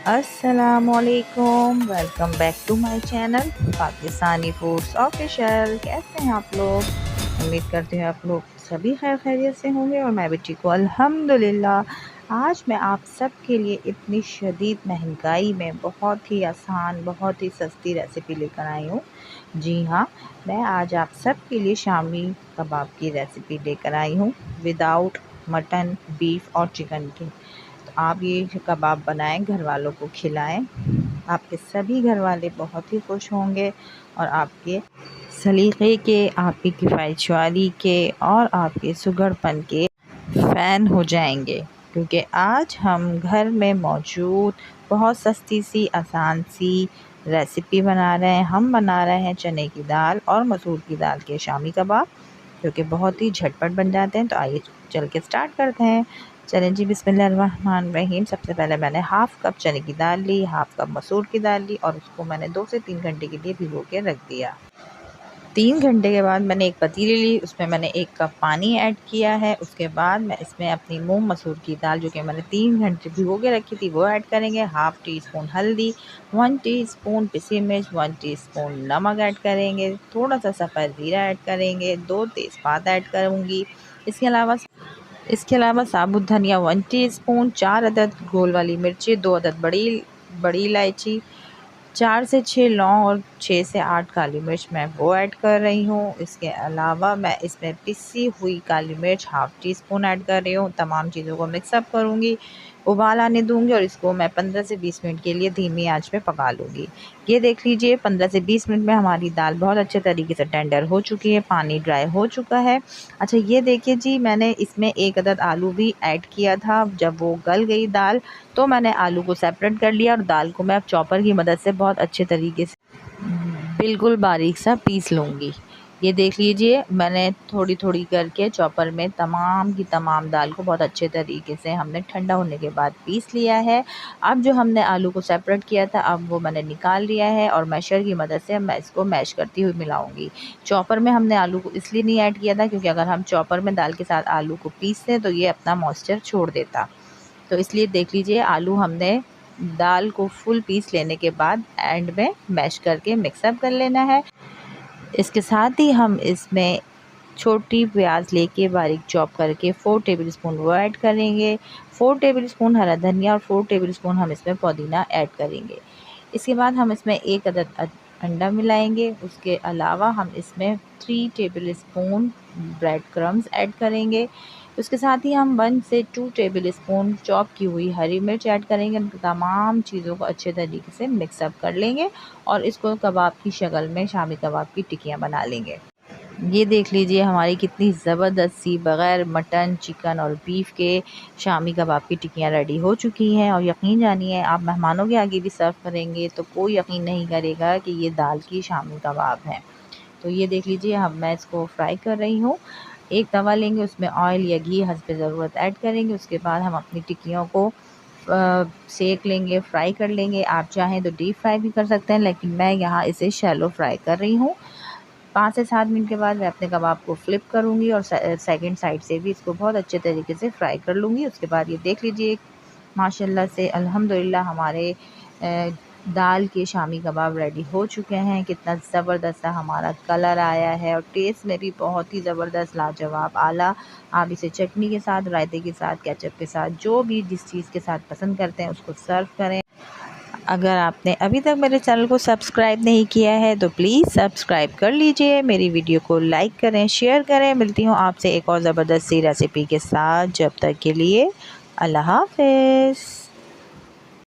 अस्सलामुअलैकुम, welcome back to my channel Pakistani foods official. कैसे हैं आप लोग? उम्मीद करती हूँ आप लोग सभी खैर खैरियत से होंगे और मैं भी ठीक हूँ अल्हम्दुलिल्लाह। आज मैं आप सब के लिए इतनी शदीद महंगाई में बहुत ही आसान, बहुत ही सस्ती रेसिपी लेकर आई हूँ। जी हाँ, मैं आज आप सब के लिए शामी कबाब की रेसिपी लेकर आई हूँ, विदाउट मटन, बीफ और चिकन की। तो आप ये कबाब बनाएं, घर वालों को खिलाएं, आपके सभी घर वाले बहुत ही खुश होंगे और आपके सलीक़े के, आपकी किफ़ायतशारी के और आपके सुघड़पन के फ़ैन हो जाएंगे। क्योंकि आज हम घर में मौजूद बहुत सस्ती सी, आसान सी रेसिपी बना रहे हैं। हम बना रहे हैं चने की दाल और मसूर की दाल के शामी कबाब, जो कि बहुत ही झटपट बन जाते हैं। तो आइए चल के स्टार्ट करते हैं। चलें जी, बिस्मिल्लाहिर्रहमानिर्रहीम। सबसे पहले मैंने हाफ़ कप चने की दाल ली, हाफ़ कप मसूर की दाल ली और उसको मैंने 2 से 3 घंटे के लिए भिगो के रख दिया। 3 घंटे के बाद मैंने एक पतीली ली, उसमें मैंने 1 कप पानी ऐड किया है। उसके बाद मैं इसमें अपनी मूंग मसूर की दाल, जो कि मैंने 3 घंटे भिगो के रखी थी, वो ऐड करेंगे। हाफ़ टी स्पून हल्दी, 1 टीस्पून पिसी मिर्च, 1 टीस्पून नमक ऐड करेंगे, थोड़ा सा सफ़ेद ज़ीरा ऐड करेंगे, 2 तेज़पात ऐड करूँगी। इसके अलावा साबुत धनिया 1 टीस्पून, 4 अदद गोल वाली मिर्ची, 2 अदद बड़ी इलायची, 4 से 6 लौंग और 6 से 8 काली मिर्च मैं वो ऐड कर रही हूँ। इसके अलावा मैं इसमें पिसी हुई काली मिर्च हाफ़ टी स्पून ऐड कर रही हूँ। तमाम चीज़ों को मिक्सअप करूँगी, उबाल आने दूँगी और इसको मैं 15 से 20 मिनट के लिए धीमी आंच पे पका लूँगी। ये देख लीजिए, 15 से 20 मिनट में हमारी दाल बहुत अच्छे तरीके से टेंडर हो चुकी है, पानी ड्राई हो चुका है। अच्छा, ये देखिए जी, मैंने इसमें 1 अदद आलू भी ऐड किया था। जब वो गल गई दाल, तो मैंने आलू को सेपरेट कर लिया और दाल को मैं अब चॉपर की मदद से बहुत अच्छे तरीके से बिल्कुल बारीक सा पीस लूँगी। ये देख लीजिए, मैंने थोड़ी थोड़ी करके चॉपर में तमाम की तमाम दाल को बहुत अच्छे तरीके से हमने ठंडा होने के बाद पीस लिया है। अब जो हमने आलू को सेपरेट किया था, अब वो मैंने निकाल लिया है और मैशर की मदद से मैं इसको मैश करती हुई मिलाऊंगी। चॉपर में हमने आलू को इसलिए नहीं ऐड किया था क्योंकि अगर हम चॉपर में दाल के साथ आलू को पीसते तो ये अपना मॉइस्चर छोड़ देता। तो इसलिए देख लीजिए, आलू हमने दाल को फुल पीस लेने के बाद एंड में मैश करके मिक्सअप कर लेना है। इसके साथ ही हम इसमें छोटी प्याज लेके बारीक चॉप करके 4 टेबलस्पून वो ऐड करेंगे, 4 टेबलस्पून हरा धनिया और 4 टेबलस्पून हम इसमें पुदीना ऐड करेंगे। इसके बाद हम इसमें 1 अदद अंडा मिलाएंगे। उसके अलावा हम इसमें 3 टेबलस्पून ब्रेड क्रम्स ऐड करेंगे। उसके साथ ही हम 1 से 2 टेबलस्पून चॉप की हुई हरी मिर्च ऐड करेंगे। तमाम चीज़ों को अच्छे तरीके से मिक्सअप कर लेंगे और इसको कबाब की शक्ल में शामी कबाब की टिक्कियाँ बना लेंगे। ये देख लीजिए, हमारी कितनी ज़बरदस्त सी बग़ैर मटन, चिकन और बीफ के शामी कबाब की टिक्कियाँ रेडी हो चुकी हैं। और यकीन जानिए, आप मेहमानों के आगे भी सर्व करेंगे तो कोई यकीन नहीं करेगा कि ये दाल की शामी कबाब हैं। तो ये देख लीजिए, अब मैं इसको फ्राई कर रही हूँ। एक तवा लेंगे, उसमें ऑयल या घी हस्ब ज़रूरत ऐड करेंगे। उसके बाद हम अपनी टिक्कियों को सेक लेंगे, फ्राई कर लेंगे। आप चाहें तो डीप फ्राई भी कर सकते हैं, लेकिन मैं यहाँ इसे शैलो फ्राई कर रही हूँ। 5 से 7 मिनट के बाद मैं अपने कबाब को फ्लिप करूँगी और सेकंड साइड से भी इसको बहुत अच्छे तरीके से फ्राई कर लूँगी। उसके बाद ये देख लीजिए, माशाल्लाह से अल्हम्दुलिल्लाह हमारे दाल के शामी कबाब रेडी हो चुके हैं। कितना ज़बरदस्त सा हमारा कलर आया है और टेस्ट में भी बहुत ही ज़बरदस्त, लाजवाब, आला। आप इसे चटनी के साथ, रायते के साथ, केचप के साथ, जो भी जिस चीज़ के साथ पसंद करते हैं उसको सर्व करें। अगर आपने अभी तक मेरे चैनल को सब्सक्राइब नहीं किया है तो प्लीज़ सब्सक्राइब कर लीजिए, मेरी वीडियो को लाइक करें, शेयर करें। मिलती हूँ आपसे एक और ज़बरदस्त सी रेसिपी के साथ। जब तक के लिए अल्लाह हाफ़िज़।